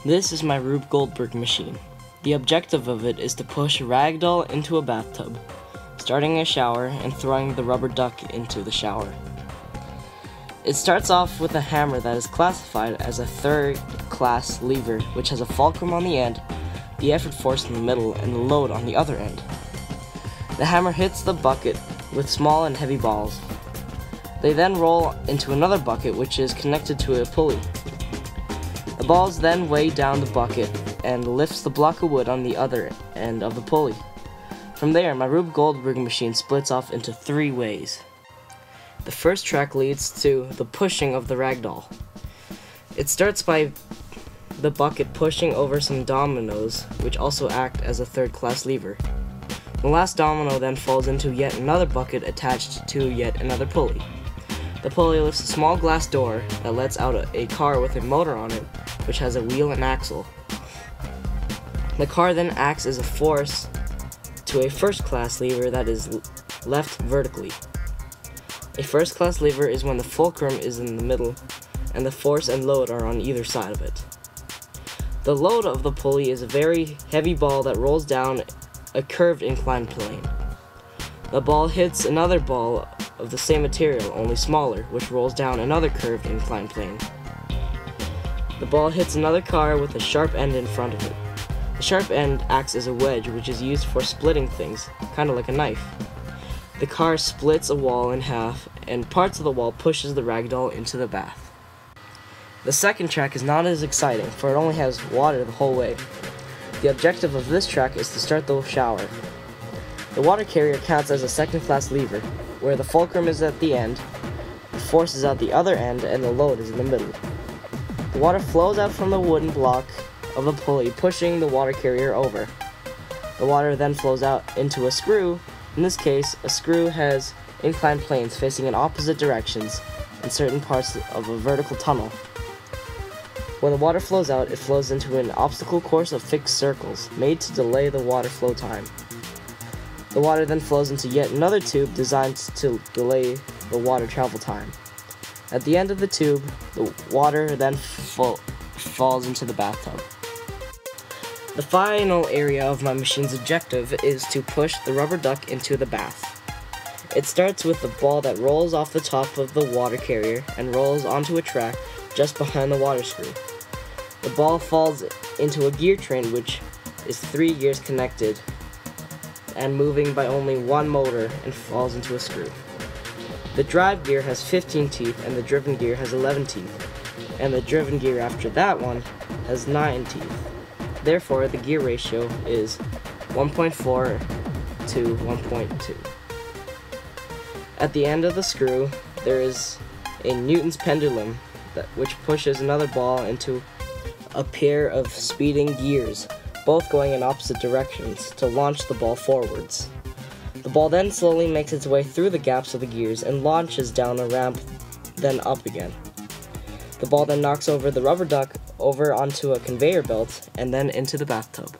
This is my Rube Goldberg machine. The objective of it is to push a ragdoll into a bathtub, starting a shower and throwing the rubber duck into the shower. It starts off with a hammer that is classified as a third-class lever, which has a fulcrum on the end, the effort force in the middle, and the load on the other end. The hammer hits the bucket with small and heavy balls. They then roll into another bucket which is connected to a pulley. The balls then weigh down the bucket and lifts the block of wood on the other end of the pulley. From there, my Rube Goldberg machine splits off into 3 ways. The first track leads to the pushing of the ragdoll. It starts by the bucket pushing over some dominoes, which also act as a third-class lever. The last domino then falls into yet another bucket attached to yet another pulley. The pulley lifts a small glass door that lets out a car with a motor on it, which has a wheel and axle. The car then acts as a force to a first-class lever that is left vertically. A first-class lever is when the fulcrum is in the middle and the force and load are on either side of it. The load of the pulley is a very heavy ball that rolls down a curved inclined plane. The ball hits another ball of the same material, only smaller, which rolls down another curved inclined plane. The ball hits another car with a sharp end in front of it. The sharp end acts as a wedge, which is used for splitting things, kind of like a knife. The car splits a wall in half, and parts of the wall pushes the ragdoll into the bath. The second track is not as exciting, for it only has water the whole way. The objective of this track is to start the shower. The water carrier counts as a second-class lever, where the fulcrum is at the end, the force is at the other end, and the load is in the middle. The water flows out from the wooden block of the pulley, pushing the water carrier over. The water then flows out into a screw. In this case, a screw has inclined planes facing in opposite directions in certain parts of a vertical tunnel. When the water flows out, it flows into an obstacle course of fixed circles, made to delay the water flow time. The water then flows into yet another tube designed to delay the water travel time. At the end of the tube, the water then falls into the bathtub. The final area of my machine's objective is to push the rubber duck into the bath. It starts with the ball that rolls off the top of the water carrier and rolls onto a track just behind the water screw. The ball falls into a gear train which is 3 gears connected and moving by only one motor and falls into a screw. The drive gear has 15 teeth and the driven gear has 11 teeth, and the driven gear after that one has 9 teeth. Therefore, the gear ratio is 1.4 to 1.2. At the end of the screw, there is a Newton's pendulum which pushes another ball into a pair of speeding gears, both going in opposite directions, to launch the ball forwards. The ball then slowly makes its way through the gaps of the gears and launches down a ramp, then up again. The ball then knocks over the rubber duck over onto a conveyor belt and then into the bathtub.